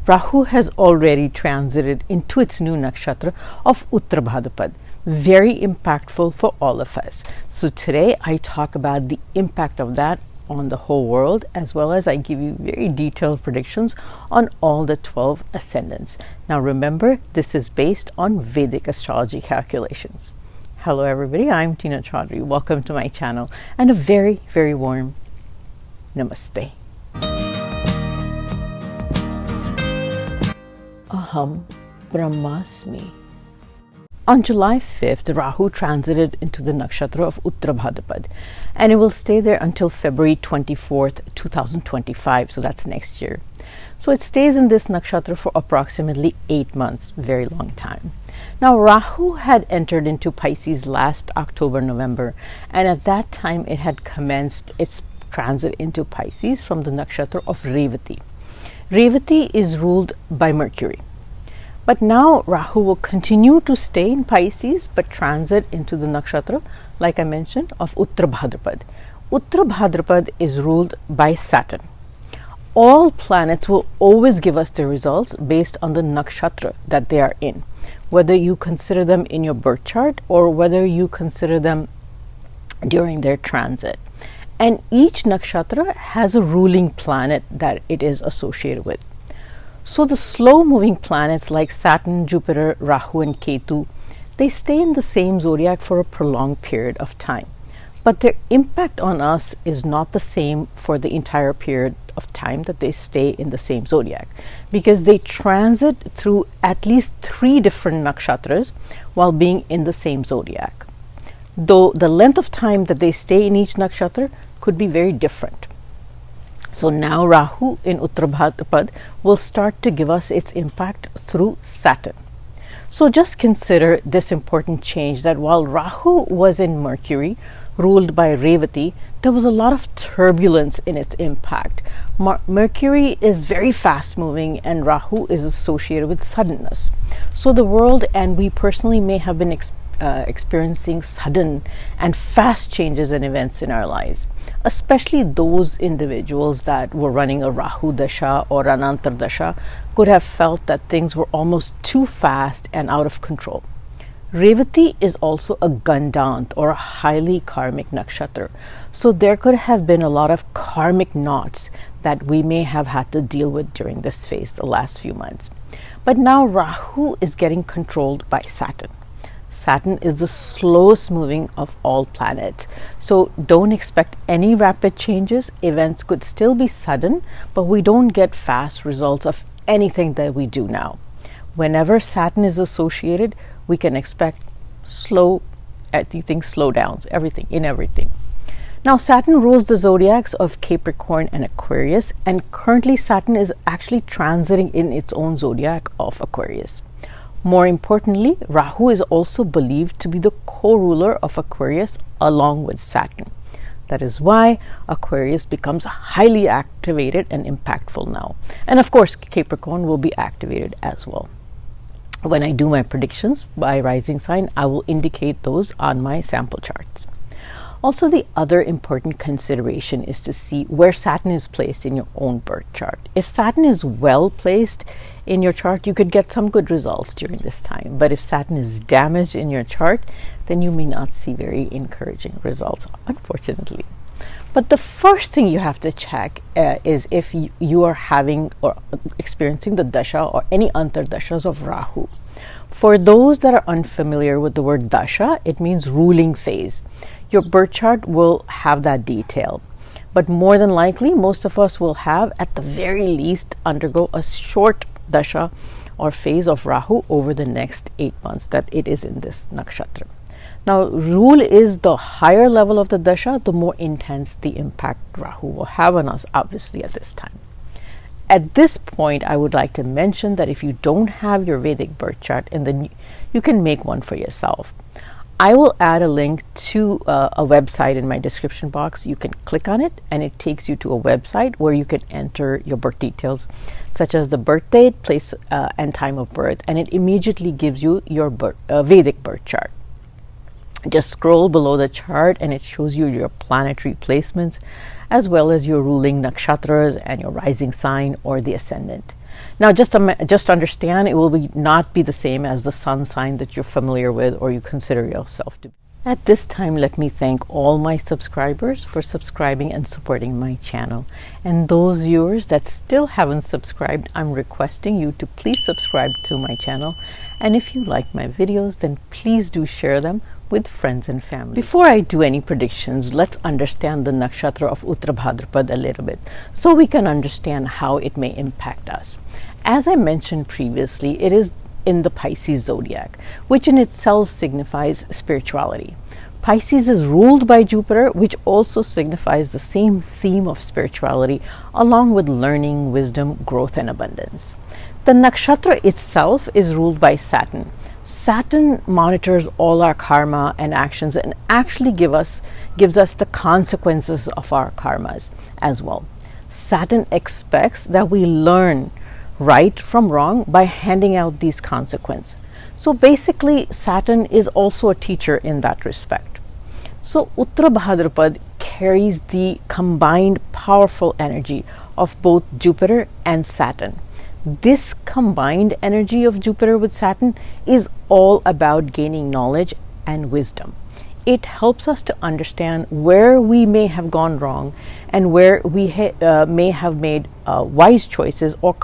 Rahu has already transited into its new nakshatra of Uttarabhadrapad. Very impactful for all of us. So today I talk about the impact of that on the whole world, as well as I give you very detailed predictions on all the 12 ascendants. Now remember, this is based on Vedic astrology calculations. Hello everybody, I'm Tina Chaudhary. Welcome to my channel and a very, very warm namaste. Aham Brahmasmi. On July 5th, Rahu transited into the Nakshatra of Uttarabhadrapad, and it will stay there until February 24th, 2025, so that's next year. So it stays in this Nakshatra for approximately 8 months, very long time. Now Rahu had entered into Pisces last October-November, and at that time it had commenced its transit into Pisces from the Nakshatra of Revati. Revati is ruled by Mercury. But now Rahu will continue to stay in Pisces but transit into the nakshatra, like I mentioned, of Uttarabhadrapad. Uttarabhadrapad is ruled by Saturn. All planets will always give us the results based on the nakshatra that they are in, whether you consider them in your birth chart or whether you consider them during their transit. And each nakshatra has a ruling planet that it is associated with. So the slow-moving planets like Saturn, Jupiter, Rahu and Ketu, they stay in the same zodiac for a prolonged period of time. But their impact on us is not the same for the entire period of time that they stay in the same zodiac, because they transit through at least 3 different nakshatras while being in the same zodiac. Though the length of time that they stay in each nakshatra could be very different. So now Rahu in Uttarabhadrapad will start to give us its impact through Saturn. So just consider this important change, that while Rahu was in Mercury, ruled by Revati, there was a lot of turbulence in its impact. Mercury is very fast moving and Rahu is associated with suddenness. So the world and we personally may have been experiencing sudden and fast changes and events in our lives, especially those individuals that were running a Rahu Dasha or an Antar Dasha could have felt that things were almost too fast and out of control. Revati is also a Gandant or a highly karmic nakshatra, so there could have been a lot of karmic knots that we may have had to deal with during this phase the last few months. But now Rahu is getting controlled by Saturn. Saturn is the slowest moving of all planets. So don't expect any rapid changes. Events could still be sudden, but we don't get fast results of anything that we do now. Whenever Saturn is associated, we can expect slow downs, everything. Now Saturn rules the zodiacs of Capricorn and Aquarius, and currently Saturn is actually transiting in its own zodiac of Aquarius. More importantly, Rahu is also believed to be the co-ruler of Aquarius along with Saturn. That is why Aquarius becomes highly activated and impactful now. And of course, Capricorn will be activated as well. When I do my predictions by rising sign, I will indicate those on my sample charts. Also, the other important consideration is to see where Saturn is placed in your own birth chart. If Saturn is well placed in your chart, you could get some good results during this time. But if Saturn is damaged in your chart, then you may not see very encouraging results, unfortunately. But the first thing you have to check is if you are having or experiencing the dasha or any antar dashas of Rahu. For those that are unfamiliar with the word dasha, it means ruling phase. Your birth chart will have that detail, but more than likely most of us will have, at the very least, undergo a short dasha or phase of Rahu over the next 8 months that it is in this nakshatra. Now rule is the higher level of the dasha, the more intense the impact Rahu will have on us, obviously, at this time. At this point, I would like to mention that if you don't have your Vedic birth chart, and then you can make one for yourself. I will add a link to a website in my description box. You can click on it and it takes you to a website where you can enter your birth details, such as the birth date, place and time of birth, and it immediately gives you your Vedic birth chart. Just scroll below the chart and it shows you your planetary placements as well as your ruling nakshatras and your rising sign or the ascendant. Now, just understand, it will not be the same as the sun sign that you're familiar with or you consider yourself to be. At this time, let me thank all my subscribers for subscribing and supporting my channel. And those viewers that still haven't subscribed, I'm requesting you to please subscribe to my channel. And if you like my videos, then please do share them with friends and family. Before I do any predictions, let's understand the Nakshatra of Uttarabhadrapad a little bit so we can understand how it may impact us. As I mentioned previously, it is in the Pisces zodiac, which in itself signifies spirituality. Pisces is ruled by Jupiter, which also signifies the same theme of spirituality, along with learning, wisdom, growth, and abundance. The nakshatra itself is ruled by Saturn. Saturn monitors all our karma and actions and actually gives us the consequences of our karmas as well. Saturn expects that we learn right from wrong by handing out these consequences. So basically, Saturn is also a teacher in that respect. So Uttarabhadrapad carries the combined powerful energy of both Jupiter and Saturn. This combined energy of Jupiter with Saturn is all about gaining knowledge and wisdom. It helps us to understand where we may have gone wrong and where we may have made wise choices or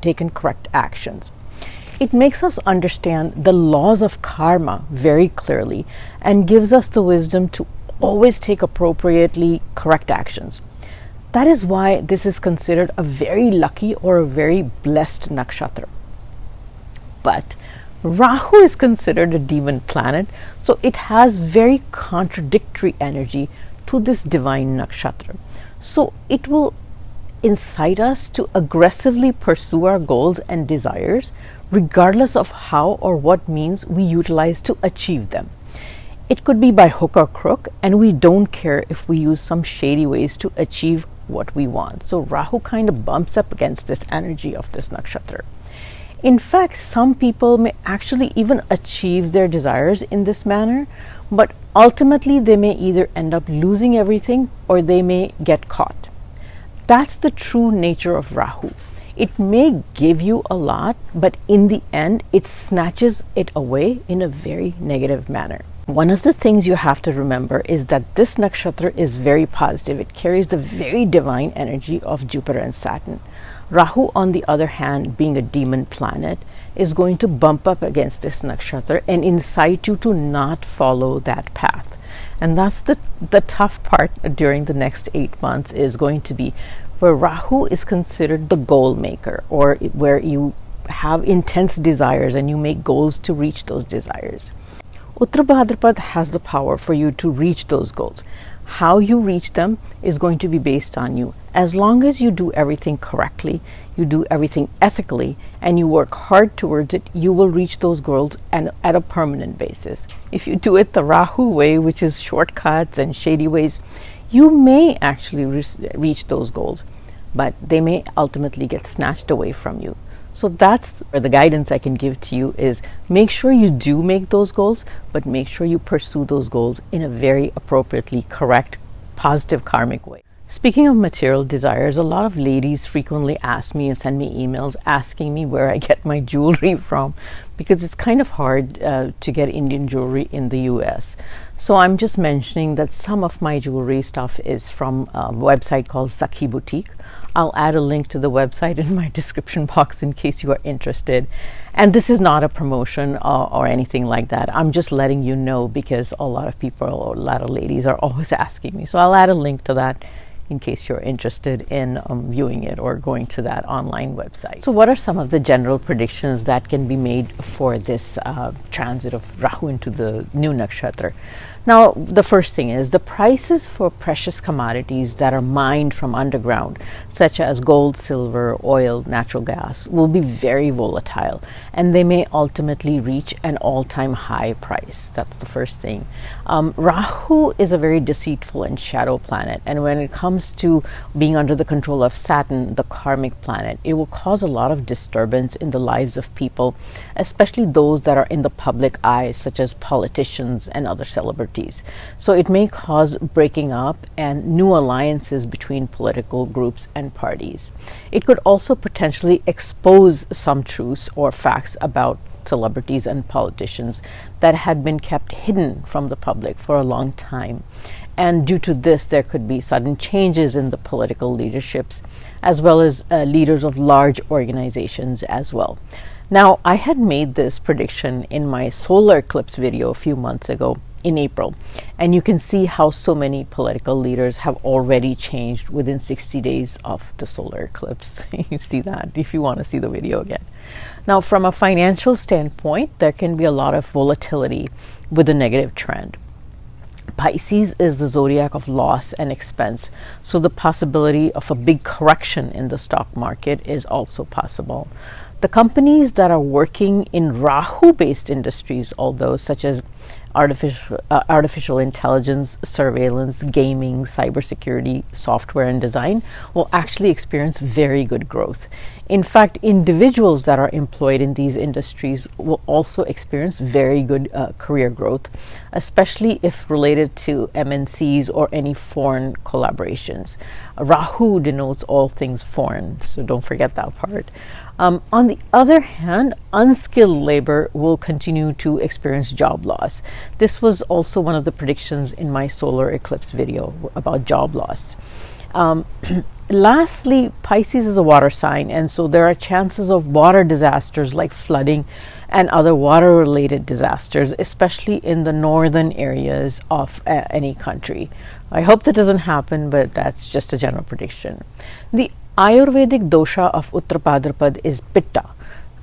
taken correct actions. It makes us understand the laws of karma very clearly and gives us the wisdom to always take appropriately correct actions. That is why this is considered a very lucky or a very blessed nakshatra. But Rahu is considered a demon planet, so it has very contradictory energy to this divine nakshatra. So it will incite us to aggressively pursue our goals and desires, regardless of how or what means we utilize to achieve them. It could be by hook or crook, and we don't care if we use some shady ways to achieve what we want. So Rahu kind of bumps up against this energy of this nakshatra. In fact, some people may actually even achieve their desires in this manner, but ultimately they may either end up losing everything or they may get caught. That's the true nature of Rahu. It may give you a lot, but in the end, it snatches it away in a very negative manner. One of the things you have to remember is that this nakshatra is very positive. It carries the very divine energy of Jupiter and Saturn. Rahu, on the other hand, being a demon planet, is going to bump up against this nakshatra and incite you to not follow that path. And that's the tough part during the next 8 months, is going to be where Rahu is considered the goal maker, or where you have intense desires and you make goals to reach those desires. Uttarabhadrapad has the power for you to reach those goals. How you reach them is going to be based on you. As long as you do everything correctly, you do everything ethically, and you work hard towards it, you will reach those goals and at a permanent basis. If you do it the Rahu way, which is shortcuts and shady ways, you may actually reach those goals, but they may ultimately get snatched away from you. So that's where the guidance I can give to you is, make sure you do make those goals, but make sure you pursue those goals in a very appropriately correct, positive karmic way. Speaking of material desires, a lot of ladies frequently ask me and send me emails asking me where I get my jewelry from, because it's kind of hard to get Indian jewelry in the US. So I'm just mentioning that some of my jewelry stuff is from a website called Sakhi Boutique. I'll add a link to the website in my description box in case you are interested. And this is not a promotion or anything like that. I'm just letting you know because a lot of people or a lot of ladies are always asking me. So I'll add a link to that in case you're interested in viewing it or going to that online website. So what are some of the general predictions that can be made for this transit of Rahu into the new nakshatra? Now, the first thing is the prices for precious commodities that are mined from underground, such as gold, silver, oil, natural gas, will be very volatile, and they may ultimately reach an all-time high price. That's the first thing. Rahu is a very deceitful and shadow planet, and when it comes to being under the control of Saturn, the karmic planet, it will cause a lot of disturbance in the lives of people, especially those that are in the public eye, such as politicians and other celebrities. parties. So it may cause breaking up and new alliances between political groups and parties. It could also potentially expose some truths or facts about celebrities and politicians that had been kept hidden from the public for a long time. And due to this, there could be sudden changes in the political leaderships, as well as leaders of large organizations as well. Now, I had made this prediction in my solar eclipse video a few months ago in April, and you can see how so many political leaders have already changed within 60 days of the solar eclipse. You see that if you want to see the video again. Now, from a financial standpoint, there can be a lot of volatility with a negative trend. Pisces is the zodiac of loss and expense, so the possibility of a big correction in the stock market is also possible. The companies that are working in Rahu-based industries, although such as artificial intelligence, surveillance, gaming, cybersecurity, software, and design, will actually experience very good growth. In fact, individuals that are employed in these industries will also experience very good career growth, especially if related to MNCs or any foreign collaborations. Rahu denotes all things foreign, so don't forget that part. On the other hand, unskilled labor will continue to experience job loss. This was also one of the predictions in my solar eclipse video about job loss. Lastly, Pisces is a water sign, and so there are chances of water disasters like flooding and other water-related disasters, especially in the northern areas of any country. I hope that doesn't happen, but that's just a general prediction. The Ayurvedic dosha of Uttarabhadrapad is Pitta.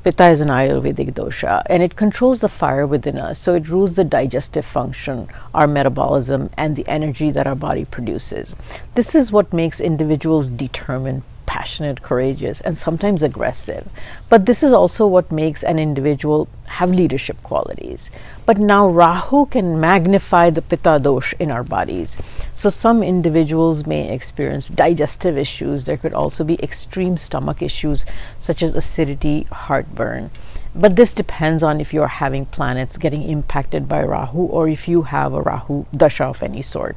Pitta is an Ayurvedic dosha, and it controls the fire within us. So it rules the digestive function, our metabolism, and the energy that our body produces. This is what makes individuals determined, passionate, courageous, and sometimes aggressive. But this is also what makes an individual have leadership qualities. But now Rahu can magnify the Pitta dosh in our bodies. So some individuals may experience digestive issues. There could also be extreme stomach issues such as acidity, heartburn. But this depends on if you're having planets getting impacted by Rahu or if you have a Rahu dasha of any sort.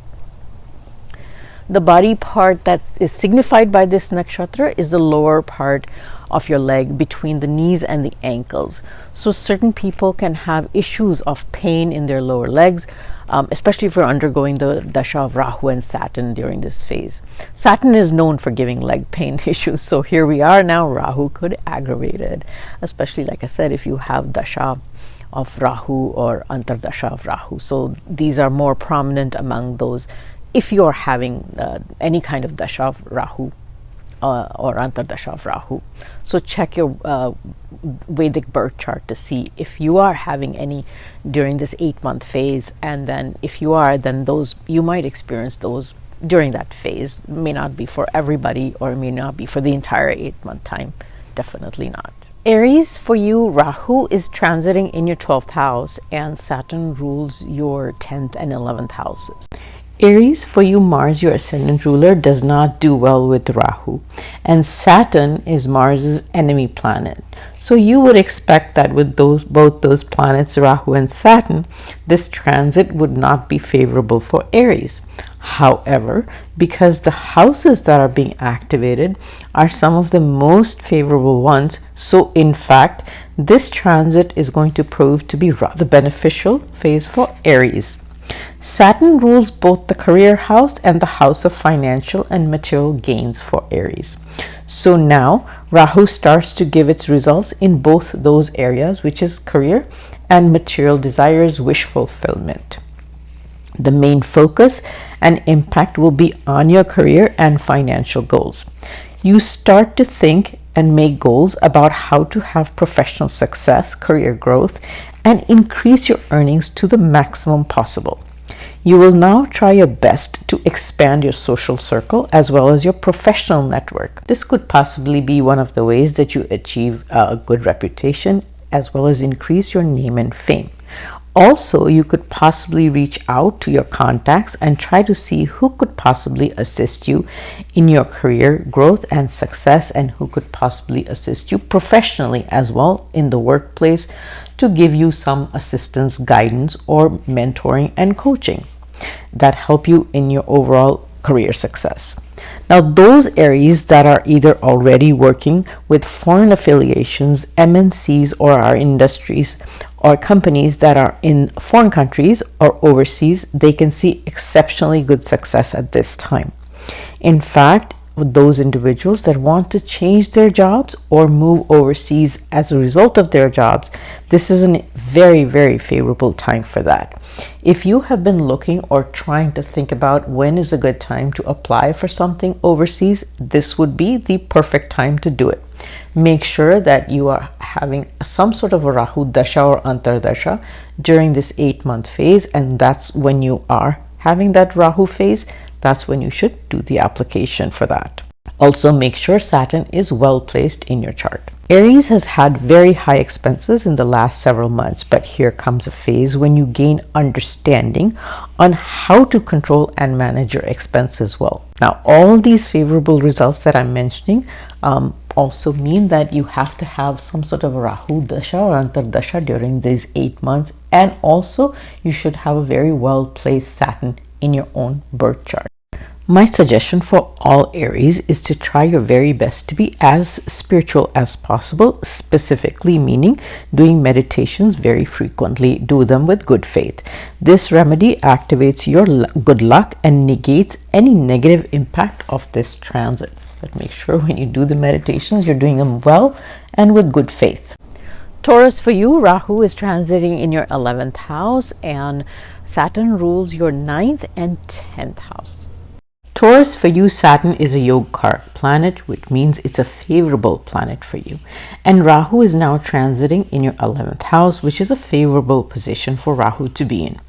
The body part that is signified by this nakshatra is the lower part of your leg between the knees and the ankles. So certain people can have issues of pain in their lower legs, especially if you're undergoing the dasha of Rahu and Saturn during this phase. Saturn is known for giving leg pain issues, so here we are now. Rahu could aggravate it, especially, like I said, if you have dasha of Rahu or antardasha of Rahu. So these are more prominent among those if you're having any kind of dasha of Rahu or antardasha of Rahu. So check your Vedic birth chart to see if you are having any during this 8-month phase, and then if you are, then those you might experience those during that phase. It may not be for everybody, or it may not be for the entire 8-month time. Definitely not. Aries, for you, Rahu is transiting in your 12th house, and Saturn rules your 10th and 11th houses. Aries, for you, Mars, your ascendant ruler, does not do well with Rahu, and Saturn is Mars's enemy planet. So you would expect that with both those planets, Rahu and Saturn, this transit would not be favorable for Aries. However, because the houses that are being activated are some of the most favorable ones, so in fact, this transit is going to prove to be rather beneficial phase for Aries. Saturn rules both the career house and the house of financial and material gains for Aries. So now Rahu starts to give its results in both those areas, which is career and material desires, wish fulfillment. The main focus and impact will be on your career and financial goals. You start to think and make goals about how to have professional success, career growth, and increase your earnings to the maximum possible. You will now try your best to expand your social circle as well as your professional network. This could possibly be one of the ways that you achieve a good reputation as well as increase your name and fame. Also, you could possibly reach out to your contacts and try to see who could possibly assist you in your career growth and success, and who could possibly assist you professionally as well in the workplace to give you some assistance, guidance, or mentoring and coaching that help you in your overall career success. Now, those Aries that are either already working with foreign affiliations, MNCs, or our industries or companies that are in foreign countries or overseas, they can see exceptionally good success at this time. In fact, with those individuals that want to change their jobs or move overseas as a result of their jobs, this is a very, very favorable time for that. If you have been looking or trying to think about when is a good time to apply for something overseas, this would be the perfect time to do it. Make sure that you are having some sort of a Rahu Dasha or Antardasha during this 8-month phase, and that's when you are having that Rahu phase. That's when you should do the application for that. Also, make sure Saturn is well placed in your chart. Aries has had very high expenses in the last several months, but here comes a phase when you gain understanding on how to control and manage your expenses well. Now, all these favorable results that I'm mentioning also mean that you have to have some sort of a Rahu Dasha or Antardasha during these 8 months, and also you should have a very well placed Saturn in your own birth chart. My suggestion for all Aries is to try your very best to be as spiritual as possible, specifically meaning doing meditations very frequently. Do them with good faith. This remedy activates your good luck and negates any negative impact of this transit. But make sure when you do the meditations, you're doing them well and with good faith. Taurus, for you, Rahu is transiting in your 11th house and Saturn rules your 9th and 10th house. Taurus, for you, Saturn is a Yogakaraka planet, which means it's a favorable planet for you. And Rahu is now transiting in your 11th house, which is a favorable position for Rahu to be in.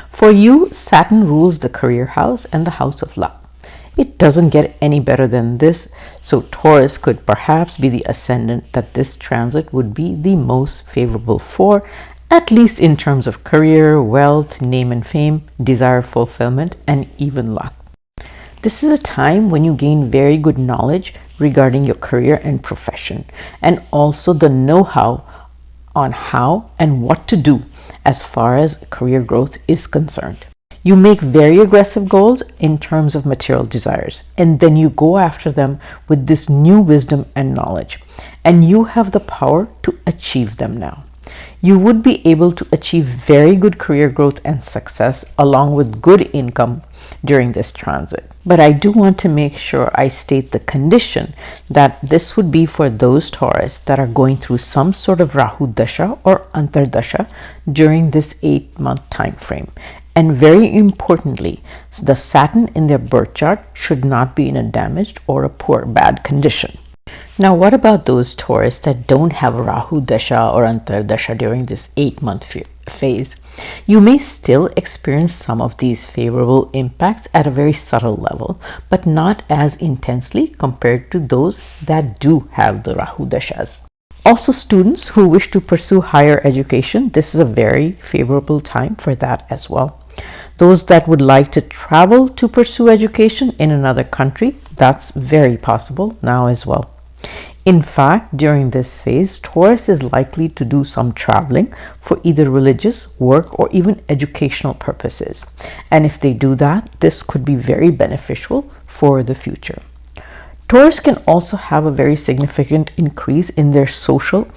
For you, Saturn rules the career house and the house of luck. It doesn't get any better than this, so Taurus could perhaps be the ascendant that this transit would be the most favorable for, at least in terms of career, wealth, name and fame, desire fulfillment, and even luck. This is a time when you gain very good knowledge regarding your career and profession, and also the know-how on how and what to do as far as career growth is concerned. You make very aggressive goals in terms of material desires, and then you go after them with this new wisdom and knowledge, and you have the power to achieve them now. You would be able to achieve very good career growth and success along with good income during this transit. But I do want to make sure I state the condition that this would be for those Taurus that are going through some sort of Rahu Dasha or Antardasha during this 8-month time frame. And very importantly, the Saturn in their birth chart should not be in a damaged or a poor bad condition. Now, what about those Taurus that don't have a Rahu Dasha or Antardasha during this 8-month phase? You may still experience some of these favorable impacts at a very subtle level, but not as intensely compared to those that do have the Rahu Dashas. Also, students who wish to pursue higher education, this is a very favorable time for that as well. Those that would like to travel to pursue education in another country, that's very possible now as well. In fact, during this phase, Taurus is likely to do some traveling for either religious, work, or even educational purposes. And if they do that, this could be very beneficial for the future. Taurus can also have a very significant increase in their social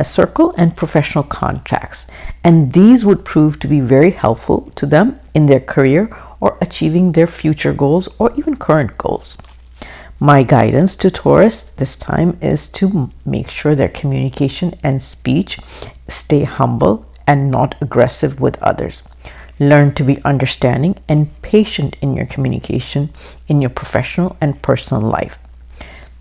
circle and professional contacts, and these would prove to be very helpful to them in their career or achieving their future goals or even current goals. My guidance to Taurus this time is to make sure their communication and speech stay humble and not aggressive with others. Learn to be understanding and patient in your communication in your professional and personal life.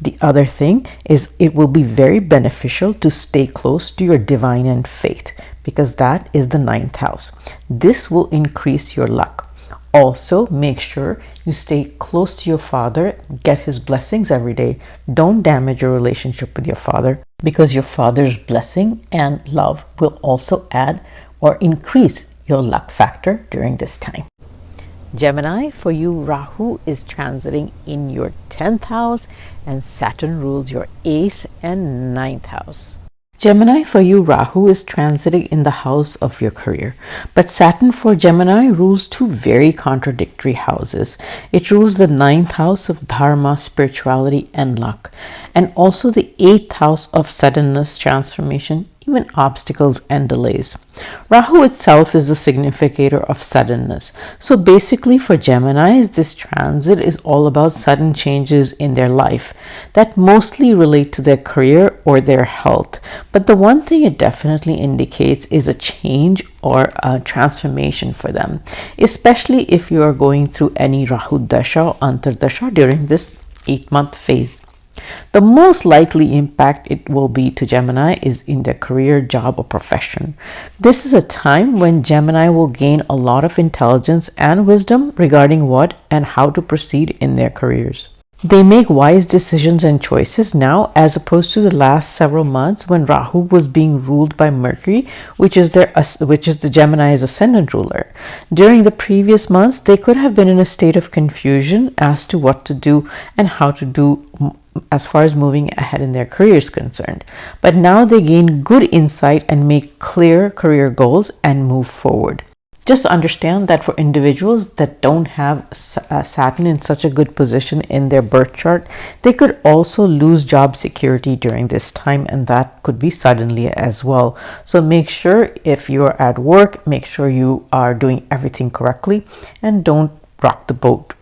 The other thing is it will be very beneficial to stay close to your divine and faith, because that is the 9th house. This will increase your luck. Also, make sure you stay close to your father, get his blessings every day. Don't damage your relationship with your father, because your father's blessing and love will also add or increase your luck factor during this time. Gemini, for you, Rahu is transiting in your 10th house and Saturn rules your 8th and 9th house. Gemini, for you, Rahu is transiting in the house of your career. But Saturn for Gemini rules two very contradictory houses. It rules the ninth house of dharma, spirituality, and luck, and also the eighth house of suddenness, transformation, even obstacles and delays. Rahu itself is a significator of suddenness. So basically for Gemini, this transit is all about sudden changes in their life that mostly relate to their career or their health. But the one thing it definitely indicates is a change or a transformation for them, especially if you are going through any Rahu Dasha or Antardasha during this 8-month phase. The most likely impact it will be to Gemini is in their career, job, or profession. This is a time when Gemini will gain a lot of intelligence and wisdom regarding what and how to proceed in their careers. They make wise decisions and choices now as opposed to the last several months when Rahu was being ruled by Mercury, which is the Gemini's ascendant ruler. During the previous months, they could have been in a state of confusion as to what to do and how to do as far as moving ahead in their career is concerned. But now they gain good insight and make clear career goals and move forward. Just understand that for individuals that don't have Saturn in such a good position in their birth chart, they could also lose job security during this time, and that could be suddenly as well. So make sure if you're at work, make sure you are doing everything correctly and don't rock the boat.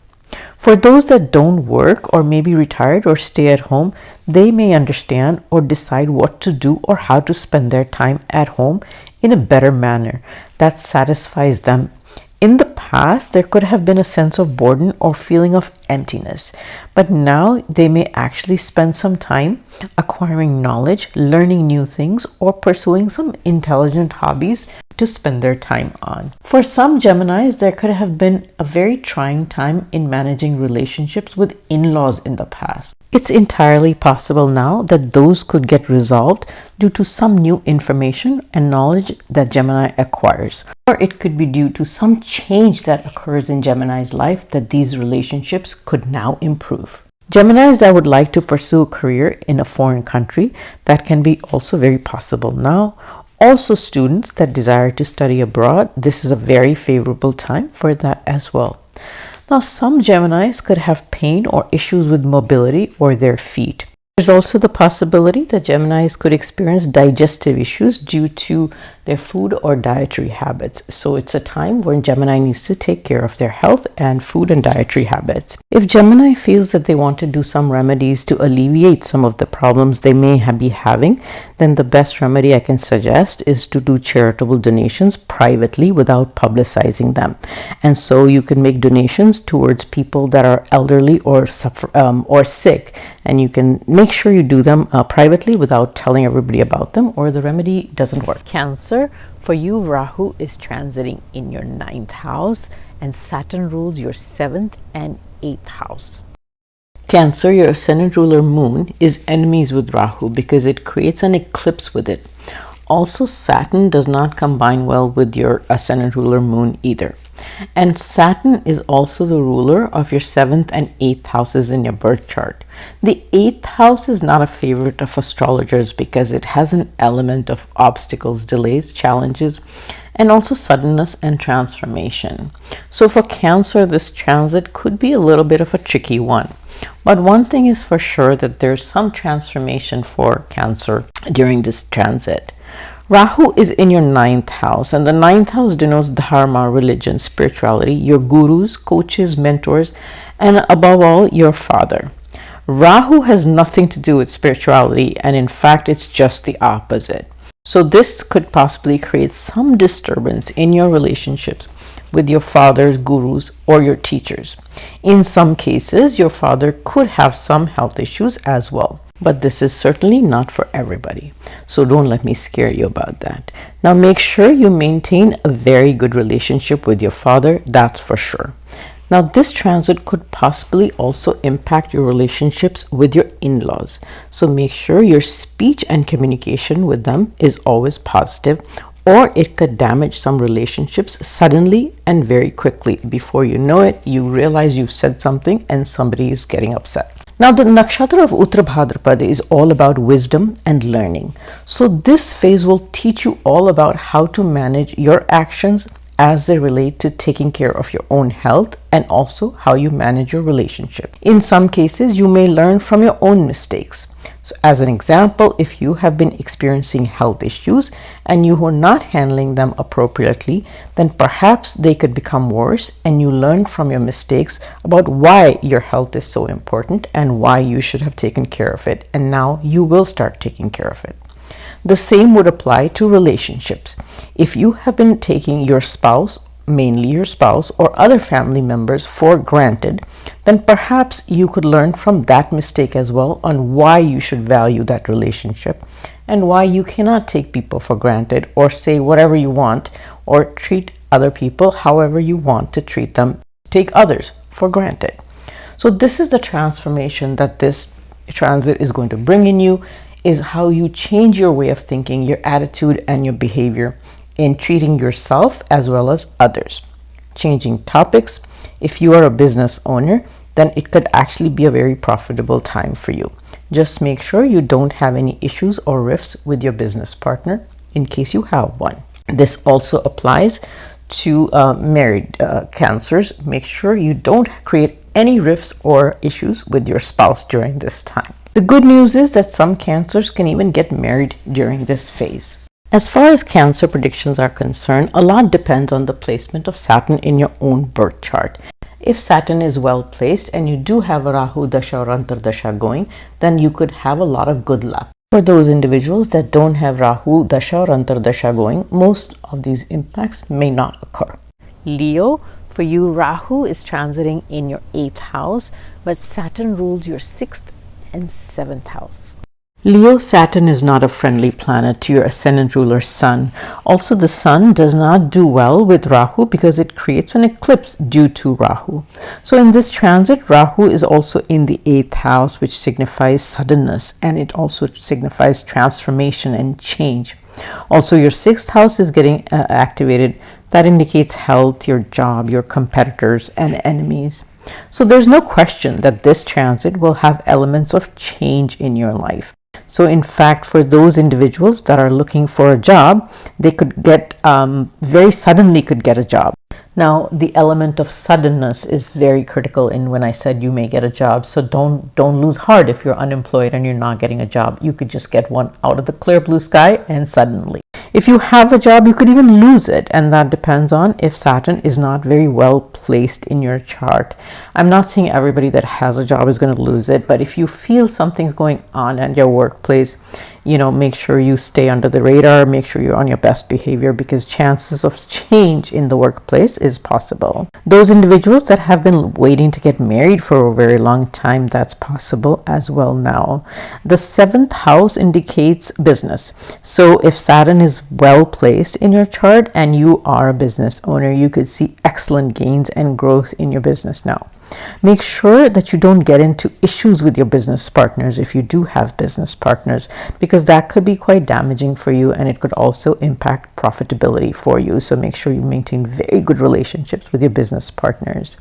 For those that don't work or may be retired or stay at home, they may understand or decide what to do or how to spend their time at home in a better manner that satisfies them. In the past, there could have been a sense of boredom or feeling of emptiness, but now they may actually spend some time acquiring knowledge, learning new things, or pursuing some intelligent hobbies to spend their time on. For some Geminis, there could have been a very trying time in managing relationships with in-laws in the past. It's entirely possible now that those could get resolved due to some new information and knowledge that Gemini acquires. Or it could be due to some change that occurs in Gemini's life that these relationships could now improve. Geminis that would like to pursue a career in a foreign country, that can be also very possible now. Also students that desire to study abroad, this is a very favorable time for that as well. Now some Geminis could have pain or issues with mobility or their feet. There's also the possibility that Geminis could experience digestive issues due to their food or dietary habits. So it's a time when Gemini needs to take care of their health and food and dietary habits. If Gemini feels that they want to do some remedies to alleviate some of the problems they may be having, then the best remedy I can suggest is to do charitable donations privately without publicizing them. And so you can make donations towards people that are elderly or suffer or sick, and you can make sure you do them privately without telling everybody about them, or the remedy doesn't work. Cancer, for you, Rahu is transiting in your 9th house and Saturn rules your 7th and 8th house. Cancer, your ascendant ruler Moon is enemies with Rahu because it creates an eclipse with it. Also, Saturn does not combine well with your ascendant ruler Moon either. And Saturn is also the ruler of your 7th and 8th houses in your birth chart. The 8th house is not a favorite of astrologers because it has an element of obstacles, delays, challenges, and also suddenness and transformation. So for Cancer, this transit could be a little bit of a tricky one. But one thing is for sure, that there's some transformation for Cancer during this transit. Rahu is in your 9th house, and the 9th house denotes dharma, religion, spirituality, your gurus, coaches, mentors, and above all, your father. Rahu has nothing to do with spirituality, and in fact, it's just the opposite. So this could possibly create some disturbance in your relationships with your father's gurus or your teachers. In some cases, your father could have some health issues as well. But this is certainly not for everybody. So don't let me scare you about that. Now make sure you maintain a very good relationship with your father, that's for sure. Now this transit could possibly also impact your relationships with your in-laws. So make sure your speech and communication with them is always positive, or it could damage some relationships suddenly and very quickly. Before you know it, you realize you said something and somebody is getting upset. Now, the Nakshatra of Uttarabhadrapad is all about wisdom and learning. So, this phase will teach you all about how to manage your actions as they relate to taking care of your own health and also how you manage your relationship. In some cases, you may learn from your own mistakes. So, as an example, if you have been experiencing health issues and you are not handling them appropriately, then perhaps they could become worse, and you learn from your mistakes about why your health is so important and why you should have taken care of it, and now you will start taking care of it. The same would apply to relationships. If you have been taking your spouse, mainly your spouse or other family members, for granted, then perhaps you could learn from that mistake as well on why you should value that relationship and why you cannot take people for granted or say whatever you want or treat other people however you want to treat them, take others for granted. So this is the transformation that this transit is going to bring in you, is how you change your way of thinking, your attitude and your behavior in treating yourself as well as others. Changing topics. If you are a business owner, then it could actually be a very profitable time for you. Just make sure you don't have any issues or rifts with your business partner in case you have one. This also applies to married cancers. Make sure you don't create any rifts or issues with your spouse during this time. The good news is that some cancers can even get married during this phase. As far as Cancer predictions are concerned, a lot depends on the placement of Saturn in your own birth chart. If Saturn is well placed and you do have a Rahu Dasha or Antardasha going, then you could have a lot of good luck. For those individuals that don't have Rahu Dasha or Antardasha going, most of these impacts may not occur. Leo, for you, Rahu is transiting in your 8th house, but Saturn rules your 6th and 7th house. Leo, Saturn is not a friendly planet to your ascendant ruler Sun. Also, the Sun does not do well with Rahu because it creates an eclipse due to Rahu. So in this transit, Rahu is also in the 8th house, which signifies suddenness, and it also signifies transformation and change. Also, your 6th house is getting activated. That indicates health, your job, your competitors and enemies. So there's no question that this transit will have elements of change in your life. So in fact, for those individuals that are looking for a job, they could get very suddenly could get a job. Now, the element of suddenness is very critical in when I said you may get a job. So don't lose heart if you're unemployed and you're not getting a job. You could just get one out of the clear blue sky and suddenly. If you have a job, you could even lose it, and that depends on if Saturn is not very well placed in your chart. I'm not saying everybody that has a job is going to lose it, but if you feel something's going on at your workplace, make sure you stay under the radar, make sure you're on your best behavior, because chances of change in the workplace is possible. Those individuals that have been waiting to get married for a very long time, that's possible as well now. The 7th house indicates business. So if Saturn is well placed in your chart and you are a business owner, you could see excellent gains and growth in your business now. Make sure that you don't get into issues with your business partners if you do have business partners, because that could be quite damaging for you and it could also impact profitability for you. So make sure you maintain very good relationships with your business partners.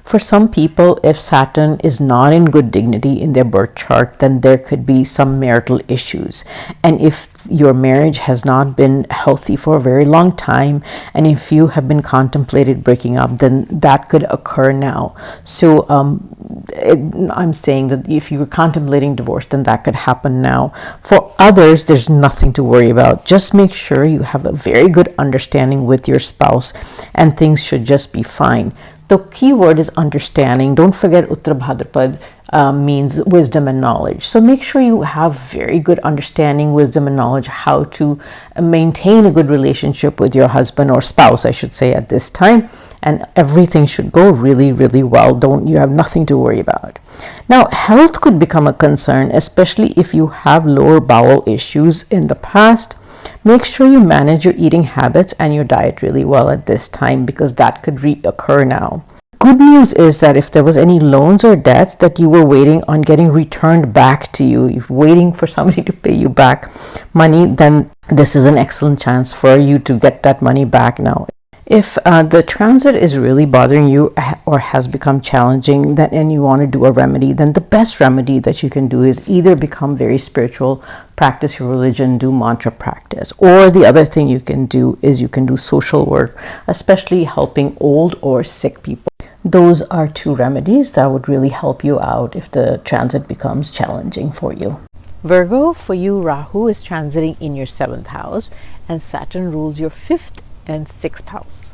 For some people, if Saturn is not in good dignity in their birth chart, then there could be some marital issues. And if your marriage has not been healthy for a very long time, and if you have been contemplated breaking up, then that could occur now. So I'm saying that if you're contemplating divorce, then that could happen now. For others, there's nothing to worry about. Just make sure you have a very good understanding with your spouse and things should just be fine. The key word is understanding. Don't forget Uttarabhadrapad means wisdom and knowledge. So make sure you have very good understanding, wisdom and knowledge, how to maintain a good relationship with your husband or spouse, I should say, at this time. And everything should go really, really well. You have nothing to worry about. Now, health could become a concern, especially if you have lower bowel issues in the past. Make sure you manage your eating habits and your diet really well at this time, because that could reoccur now. Good news is that if there was any loans or debts that you were waiting on getting returned back to you, if waiting for somebody to pay you back money, then this is an excellent chance for you to get that money back now. If the transit is really bothering you or has become challenging, then and you want to do a remedy, then the best remedy that you can do is either become very spiritual, practice your religion, do mantra practice, or the other thing you can do is you can do social work, especially helping old or sick people. Those are two remedies that would really help you out if the transit becomes challenging for you. Virgo, for you, Rahu is transiting in your 7th house and Saturn rules your 5th and 6th house.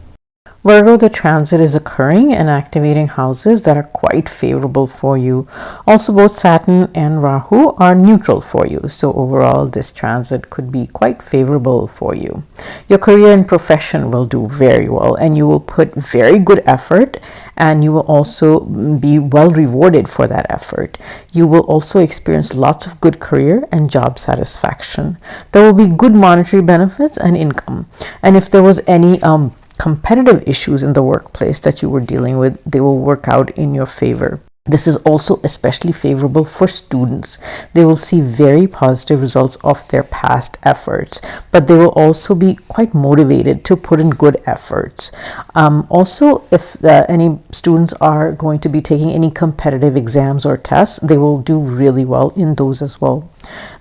Virgo, the transit is occurring and activating houses that are quite favorable for you. Also, both Saturn and Rahu are neutral for you. So overall, this transit could be quite favorable for you. Your career and profession will do very well and you will put very good effort and you will also be well rewarded for that effort. You will also experience lots of good career and job satisfaction. There will be good monetary benefits and income. And if there was any competitive issues in the workplace that you were dealing with, they will work out in your favor. This is also especially favorable for students. They will see very positive results of their past efforts, but they will also be quite motivated to put in good efforts. Also, if any students are going to be taking any competitive exams or tests, they will do really well in those as well.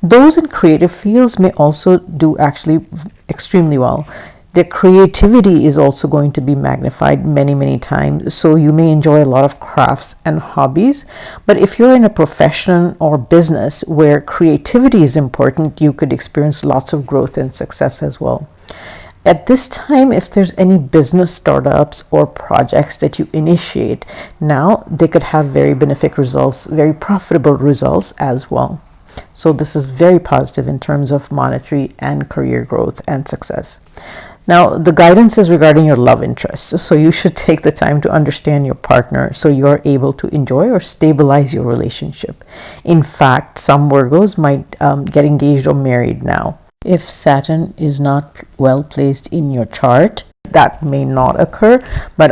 Those in creative fields may also do actually extremely well. Their creativity is also going to be magnified many times, so you may enjoy a lot of crafts and hobbies. But if you're in a profession or business where creativity is important, you could experience lots of growth and success as well. At this time, if there's any business startups or projects that you initiate now, they could have very beneficial results, very profitable results as well. So this is very positive in terms of monetary and career growth and success. Now, the guidance is regarding your love interests. So you should take the time to understand your partner so you're able to enjoy or stabilize your relationship. In fact, some Virgos might get engaged or married now. If Saturn is not well placed in your chart, that may not occur, but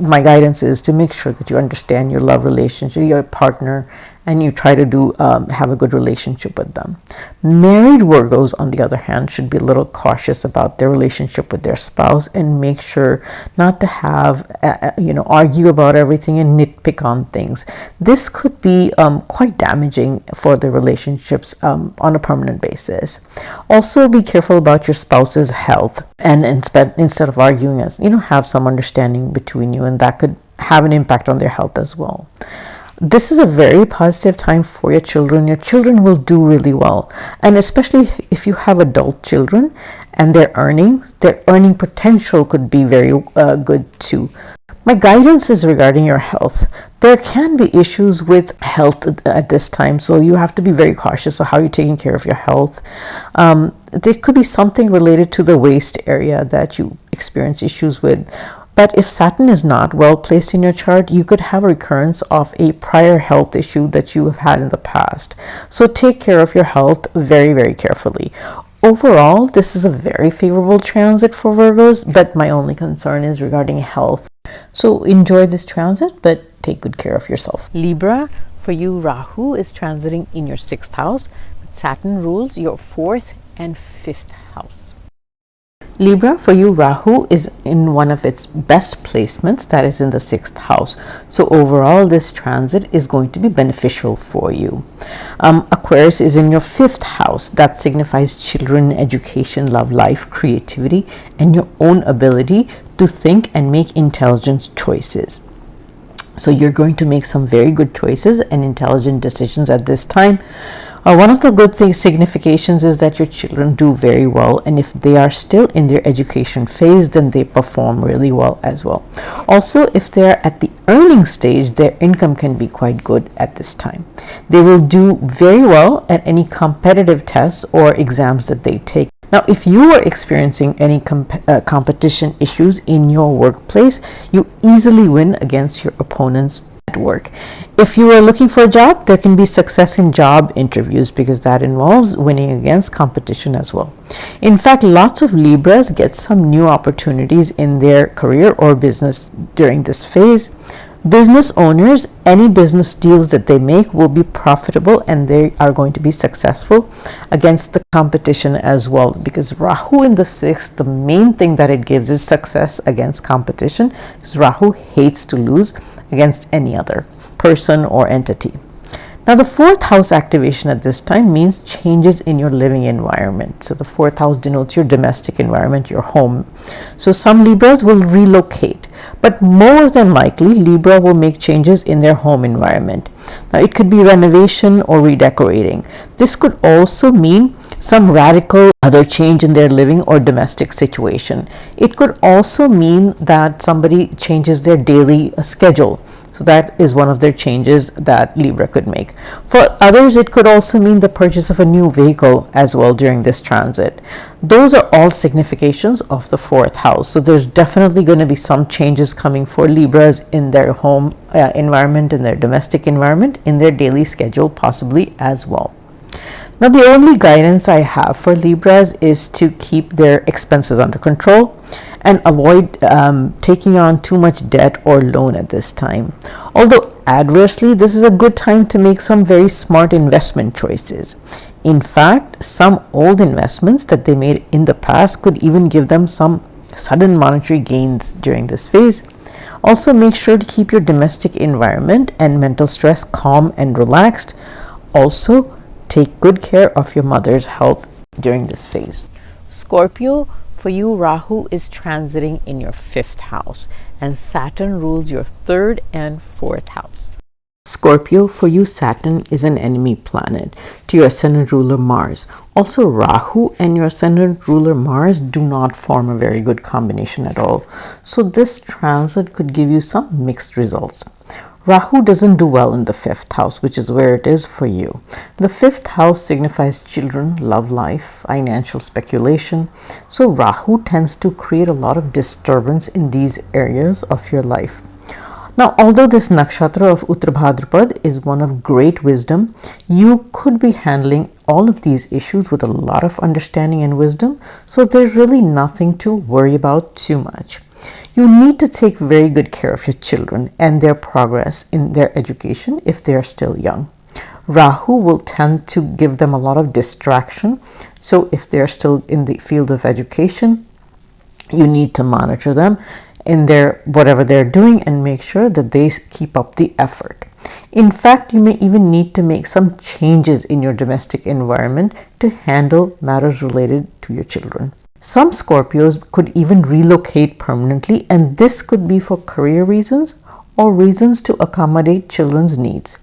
my guidance is to make sure that you understand your love relationship, your partner, and you try to have a good relationship with them. Married Virgos, on the other hand, should be a little cautious about their relationship with their spouse and make sure not to have, argue about everything and nitpick on things. This could be quite damaging for the relationships on a permanent basis. Also, be careful about your spouse's health, and instead of arguing, have some understanding between you, and that could have an impact on their health as well. This is a very positive time for your children. Your children will do really well, and especially if you have adult children and their earning potential could be very good too. My guidance is regarding your health. There can be issues with health at this time, so you have to be very cautious of how you're taking care of your health. There could be something related to the waist area that you experience issues with. But if Saturn is not well placed in your chart, you could have a recurrence of a prior health issue that you have had in the past. So take care of your health very carefully. Overall, this is a very favorable transit for Virgos, but my only concern is regarding health. So enjoy this transit, but take good care of yourself. Libra, for you, Rahu is transiting in your 6th house, but Saturn rules your 4th and 5th house. Libra, for you, Rahu is in one of its best placements, that is in the 6th house. So overall, this transit is going to be beneficial for you. Aquarius is in your 5th house. That signifies children, education, love life, creativity, and your own ability to think and make intelligent choices. So you're going to make some very good choices and intelligent decisions at this time. One of the good significations is that your children do very well, and if they are still in their education phase, then they perform really well as well. Also, if they're at the earning stage, their income can be quite good at this time. They will do very well at any competitive tests or exams that they take. Now, if you are experiencing any competition issues in your workplace, you easily win against your opponents at work. If you are looking for a job, there can be success in job interviews because that involves winning against competition as well. In fact, lots of Libras get some new opportunities in their career or business during this phase. Business owners, any business deals that they make will be profitable and they are going to be successful against the competition as well, because Rahu in the sixth, the main thing that it gives is success against competition, because Rahu hates to lose against any other person or entity. Now, the fourth house activation at this time means changes in your living environment. So the fourth house denotes your domestic environment, your home. So some Libras will relocate, but more than likely Libra will make changes in their home environment. Now, it could be renovation or redecorating. This could also mean some radical other change in their living or domestic situation. It could also mean that somebody changes their daily schedule. So that is one of their changes that Libra could make. For others, it could also mean the purchase of a new vehicle as well during this transit. Those are all significations of the fourth house. So there's definitely going to be some changes coming for Libras in their home environment, in their domestic environment, in their daily schedule possibly as well. Now, the only guidance I have for Libras is to keep their expenses under control and avoid taking on too much debt or loan at this time. Although adversely, this is a good time to make some very smart investment choices. In fact, some old investments that they made in the past could even give them some sudden monetary gains during this phase. Also, make sure to keep your domestic environment and mental stress calm and relaxed. Also, take good care of your mother's health during this phase. Scorpio, for you, Rahu is transiting in your fifth house and Saturn rules your third and fourth house. Scorpio, for you, Saturn is an enemy planet to your ascendant ruler Mars. Also, Rahu and your ascendant ruler Mars do not form a very good combination at all. So this transit could give you some mixed results. Rahu doesn't do well in the fifth house, which is where it is for you. The fifth house signifies children, love life, financial speculation. So Rahu tends to create a lot of disturbance in these areas of your life. Now, although this Nakshatra of Uttarabhadrapad is one of great wisdom, you could be handling all of these issues with a lot of understanding and wisdom. So there's really nothing to worry about too much. You need to take very good care of your children and their progress in their education if they are still young. Rahu will tend to give them a lot of distraction. So if they're still in the field of education, you need to monitor them in their whatever they're doing and make sure that they keep up the effort. In fact, you may even need to make some changes in your domestic environment to handle matters related to your children. Some Scorpios could even relocate permanently, and this could be for career reasons or reasons to accommodate children's needs.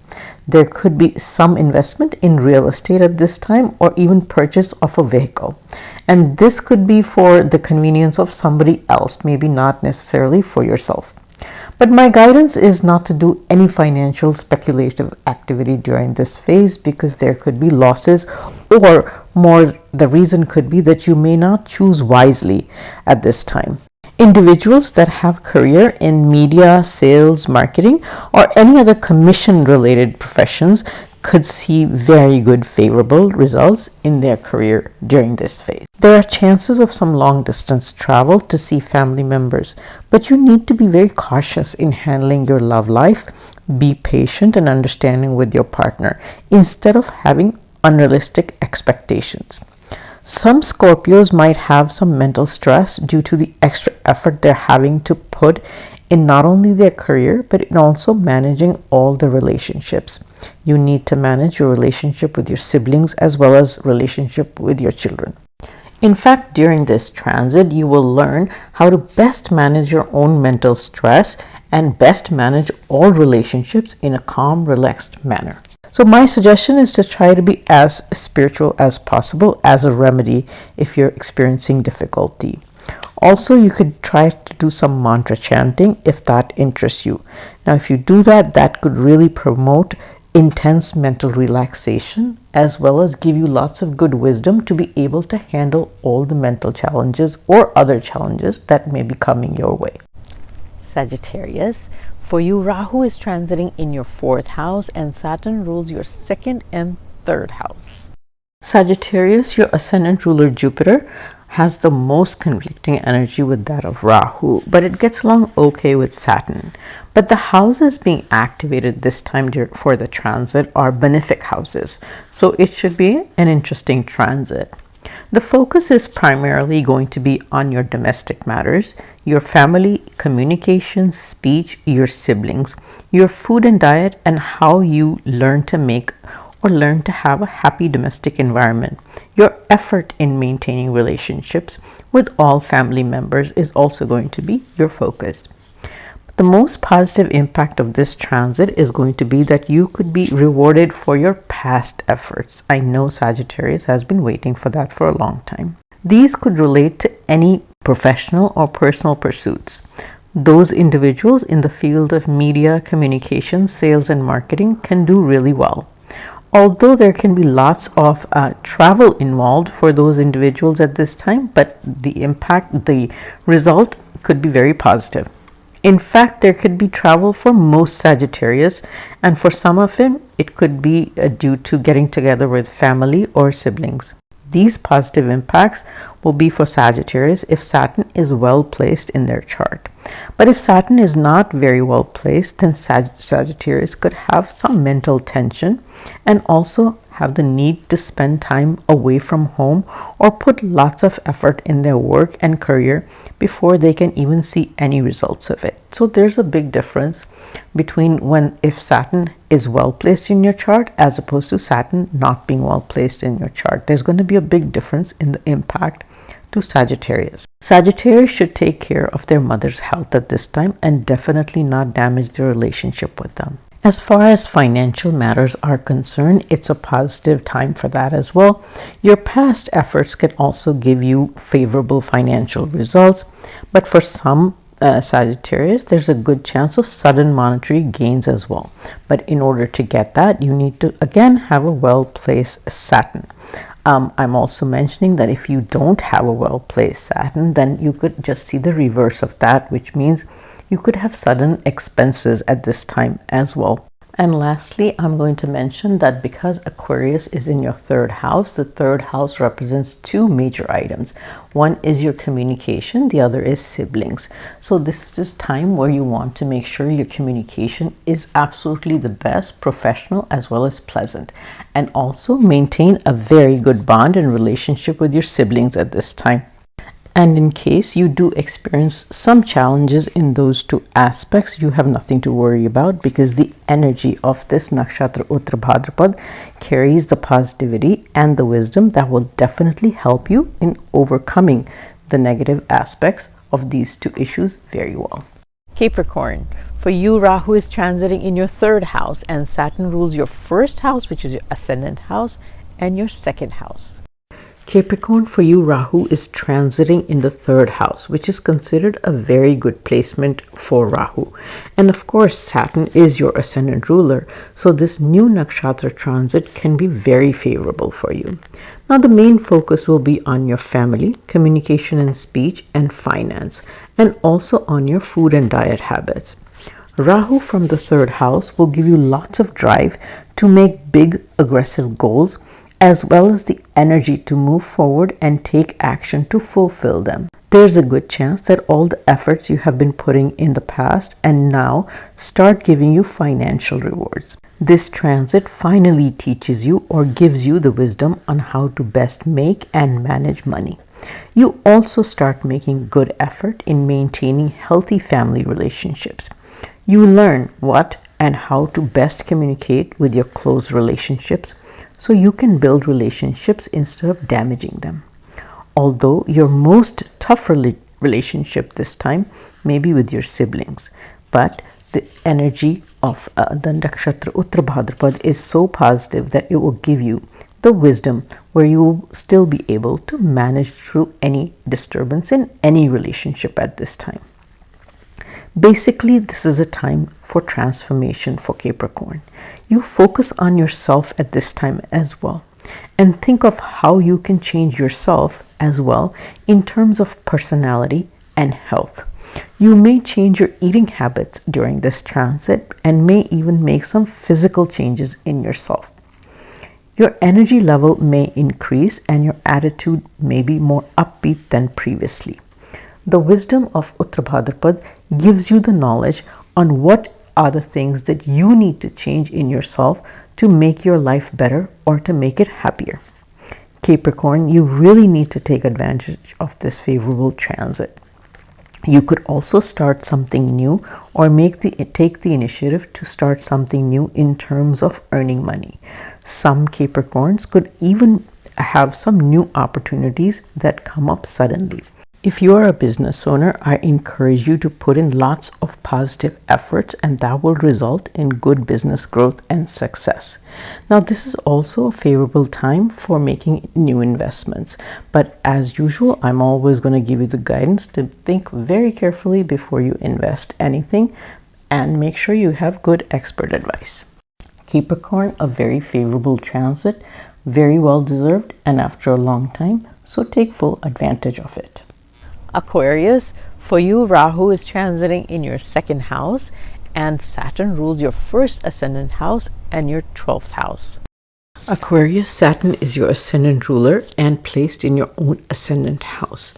There could be some investment in real estate at this time or even purchase of a vehicle. And this could be for the convenience of somebody else, maybe not necessarily for yourself. But my guidance is not to do any financial speculative activity during this phase because there could be losses, or more, the reason could be that you may not choose wisely at this time. Individuals that have career in media, sales, marketing, or any other commission related professions could see very good favorable results in their career during this phase. There are chances of some long distance travel to see family members, but you need to be very cautious in handling your love life. Be patient and understanding with your partner instead of having unrealistic expectations. Some Scorpios might have some mental stress due to the extra effort they're having to put in not only their career, but in also managing all the relationships. You need to manage your relationship with your siblings as well as relationship with your children. In fact, during this transit, you will learn how to best manage your own mental stress and best manage all relationships in a calm, relaxed manner. So my suggestion is to try to be as spiritual as possible as a remedy if you're experiencing difficulty. Also, you could try to do some mantra chanting if that interests you. Now, if you do that, that could really promote intense mental relaxation as well as give you lots of good wisdom to be able to handle all the mental challenges or other challenges that may be coming your way. Sagittarius, for you, Rahu is transiting in your fourth house and Saturn rules your second and third house. Sagittarius, your ascendant ruler Jupiter has the most conflicting energy with that of Rahu, but it gets along okay with Saturn. But the houses being activated this time for the transit are benefic houses, so it should be an interesting transit. The focus is primarily going to be on your domestic matters, your family, communication, speech, your siblings, your food and diet, and how you learn to make or learn to have a happy domestic environment. Your effort in maintaining relationships with all family members is also going to be your focus. The most positive impact of this transit is going to be that you could be rewarded for your past efforts. I know Sagittarius has been waiting for that for a long time. These could relate to any professional or personal pursuits. Those individuals in the field of media, communications, sales, and marketing can do really well. Although there can be lots of travel involved for those individuals at this time, but the result could be very positive. In fact, there could be travel for most Sagittarius, and for some of them, it could be due to getting together with family or siblings. These positive impacts will be for Sagittarius if Saturn is well placed in their chart. But if Saturn is not very well placed, then Sagittarius could have some mental tension and also have the need to spend time away from home or put lots of effort in their work and career before they can even see any results of it. So there's a big difference between if Saturn is well placed in your chart as opposed to Saturn not being well placed in your chart. There's going to be a big difference in the impact to Sagittarius. Sagittarius should take care of their mother's health at this time and definitely not damage their relationship with them. As far as financial matters are concerned, it's a positive time for that as well. Your past efforts can also give you favorable financial results, but for some Sagittarius, there's a good chance of sudden monetary gains as well. But in order to get that, you need to again have a well-placed Saturn. I'm also mentioning that if you don't have a well-placed Saturn, then you could just see the reverse of that, which means you could have sudden expenses at this time as well. And lastly, I'm going to mention that because Aquarius is in your third house, the third house represents two major items. One is your communication, the other is siblings. So this is just time where you want to make sure your communication is absolutely the best, professional as well as pleasant. And also maintain a very good bond and relationship with your siblings at this time. And in case you do experience some challenges in those two aspects, you have nothing to worry about because the energy of this Nakshatra Uttarabhadrapad carries the positivity and the wisdom that will definitely help you in overcoming the negative aspects of these two issues very well. Capricorn, for you, Rahu is transiting in your third house and Saturn rules your first house, which is your ascendant house, and your second house. Capricorn, for you, Rahu is transiting in the third house, which is considered a very good placement for Rahu. And of course, Saturn is your ascendant ruler, so this new Nakshatra transit can be very favorable for you. Now, the main focus will be on your family, communication and speech, and finance, and also on your food and diet habits. Rahu from the third house will give you lots of drive to make big, aggressive goals, as well as the energy to move forward and take action to fulfill them. There's a good chance that all the efforts you have been putting in the past and now start giving you financial rewards. This transit finally teaches you or gives you the wisdom on how to best make and manage money. You also start making good effort in maintaining healthy family relationships. You learn what and how to best communicate with your close relationships so you can build relationships instead of damaging them. Although your most tough relationship this time may be with your siblings, but the energy of the Nakshatra Uttarabhadrapad is so positive that it will give you the wisdom where you will still be able to manage through any disturbance in any relationship at this time. Basically, this is a time for transformation for Capricorn. You focus on yourself at this time as well and think of how you can change yourself as well in terms of personality and health. You may change your eating habits during this transit and may even make some physical changes in yourself. Your energy level may increase and your attitude may be more upbeat than previously. The wisdom of Uttarabhadrapad gives you the knowledge on what are the things that you need to change in yourself to make your life better or to make it happier. Capricorn, you really need to take advantage of this favorable transit. You could also start something new or take the initiative to start something new in terms of earning money. Some Capricorns could even have some new opportunities that come up suddenly. If you are a business owner, I encourage you to put in lots of positive efforts, and that will result in good business growth and success. Now, this is also a favorable time for making new investments, but as usual, I'm always going to give you the guidance to think very carefully before you invest anything and make sure you have good expert advice. Capricorn, a very favorable transit, very well deserved, and after a long time, so take full advantage of it. Aquarius, for you, Rahu is transiting in your second house, and Saturn rules your first ascendant house and your 12th house. Aquarius, Saturn is your ascendant ruler and placed in your own ascendant house.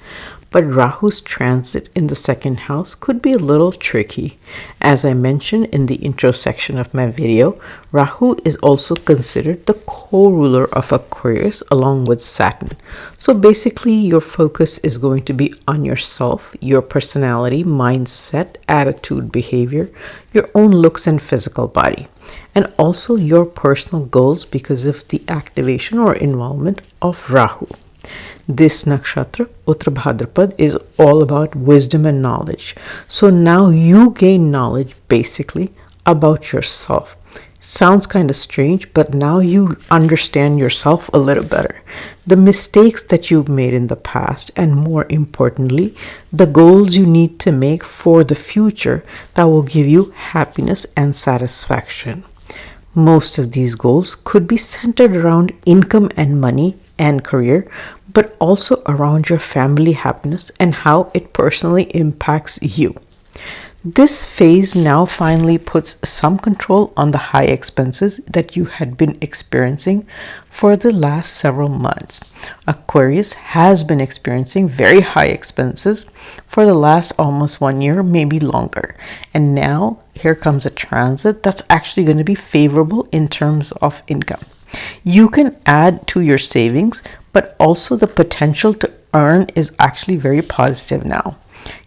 But Rahu's transit in the second house could be a little tricky. As I mentioned in the intro section of my video, Rahu is also considered the co-ruler of Aquarius along with Saturn. So basically your focus is going to be on yourself, your personality, mindset, attitude, behavior, your own looks and physical body, and also your personal goals because of the activation or involvement of Rahu. This nakshatra, Uttarabhadrapad, is all about wisdom and knowledge. So now you gain knowledge basically about yourself. Sounds kind of strange, but now you understand yourself a little better. The mistakes that you've made in the past, and more importantly, the goals you need to make for the future that will give you happiness and satisfaction. Most of these goals could be centered around income and money and career, but also around your family happiness and how it personally impacts you. This phase now finally puts some control on the high expenses that you had been experiencing for the last several months. Aquarius has been experiencing very high expenses for the last almost 1 year, maybe longer. And now here comes a transit that's actually going to be favorable in terms of income. You can add to your savings, but also the potential to earn is actually very positive now.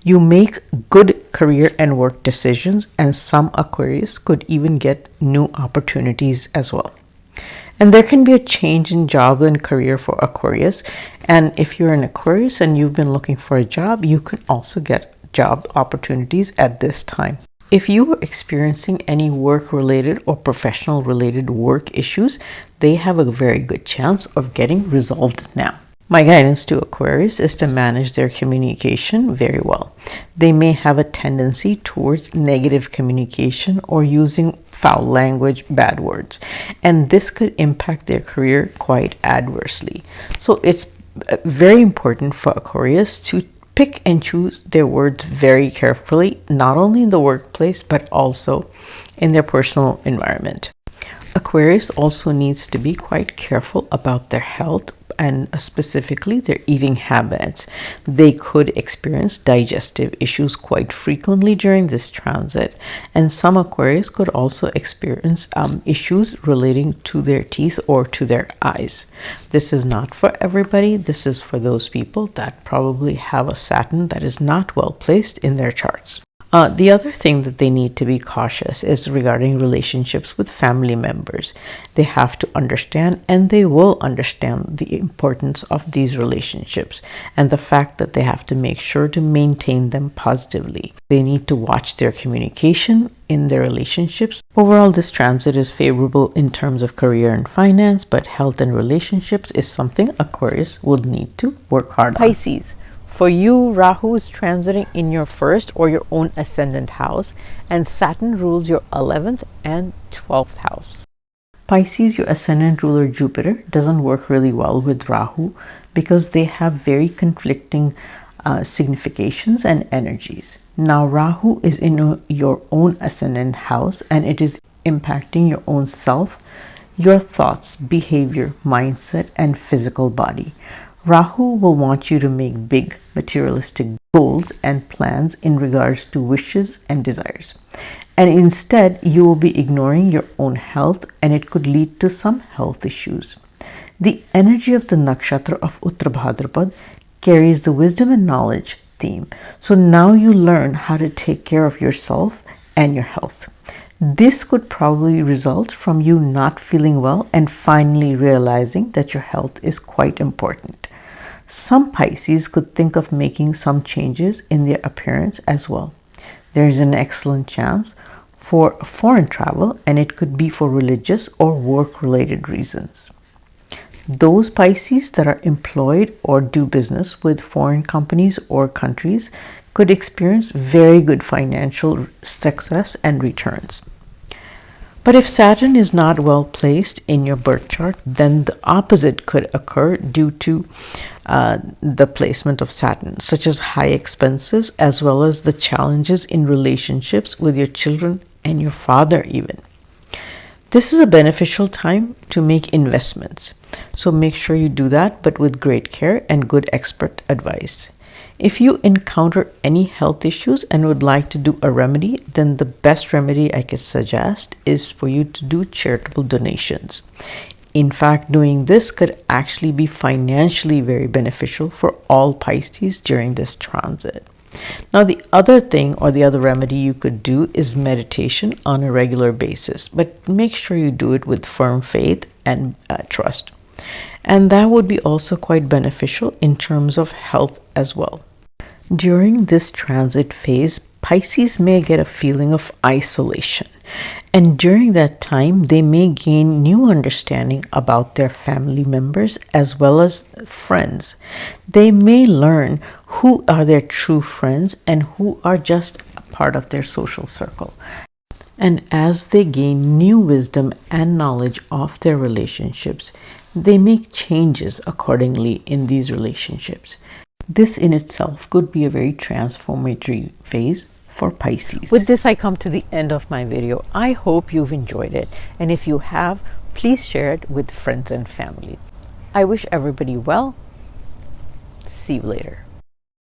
You make good career and work decisions, and some Aquarius could even get new opportunities as well. And there can be a change in job and career for Aquarius. And if you're an Aquarius and you've been looking for a job, you can also get job opportunities at this time. If you are experiencing any work-related or professional-related work issues, they have a very good chance of getting resolved now. My guidance to Aquarius is to manage their communication very well. They may have a tendency towards negative communication or using foul language, bad words, and this could impact their career quite adversely. So it's very important for Aquarius to pick and choose their words very carefully, not only in the workplace, but also in their personal environment. Aquarius also needs to be quite careful about their health and specifically their eating habits. They could experience digestive issues quite frequently during this transit, and some Aquarius could also experience issues relating to their teeth or to their eyes. This is not for everybody. This is for those people that probably have a Saturn that is not well placed in their charts. The other thing that they need to be cautious is regarding relationships with family members. They have to understand, and they will understand, the importance of these relationships and the fact that they have to make sure to maintain them positively. They need to watch their communication in their relationships. Overall, this transit is favorable in terms of career and finance, but health and relationships is something Aquarius would need to work hard on. Pisces. For you, Rahu is transiting in your first or your own ascendant house, and Saturn rules your 11th and 12th house. Pisces, your ascendant ruler Jupiter, doesn't work really well with Rahu because they have very conflicting significations and energies. Now, Rahu is in your own ascendant house, and it is impacting your own self, your thoughts, behavior, mindset, and physical body. Rahu will want you to make big materialistic goals and plans in regards to wishes and desires. And instead, you will be ignoring your own health, and it could lead to some health issues. The energy of the Nakshatra of Uttarabhadrapad carries the wisdom and knowledge theme. So now you learn how to take care of yourself and your health. This could probably result from you not feeling well and finally realizing that your health is quite important. Some Pisces could think of making some changes in their appearance as well. There is an excellent chance for foreign travel, and it could be for religious or work-related reasons. Those Pisces that are employed or do business with foreign companies or countries could experience very good financial success and returns. But if Saturn is not well placed in your birth chart, then the opposite could occur due to the placement of Saturn, such as high expenses as well as the challenges in relationships with your children and your father even. This is a beneficial time to make investments, so make sure you do that, but with great care and good expert advice. If you encounter any health issues and would like to do a remedy, then the best remedy I could suggest is for you to do charitable donations. In fact, doing this could actually be financially very beneficial for all Pisces during this transit. Now, the other thing or the other remedy you could do is meditation on a regular basis, but make sure you do it with firm faith and trust. And that would be also quite beneficial in terms of health as well. During this transit phase, Pisces may get a feeling of isolation, and during that time they may gain new understanding about their family members as well as friends. They may learn who are their true friends and who are just a part of their social circle. And as they gain new wisdom and knowledge of their relationships, they make changes accordingly in these relationships. This in itself could be a very transformatory phase for Pisces. With this, I come to the end of my video. I hope you've enjoyed it. And if you have, please share it with friends and family. I wish everybody well. See you later.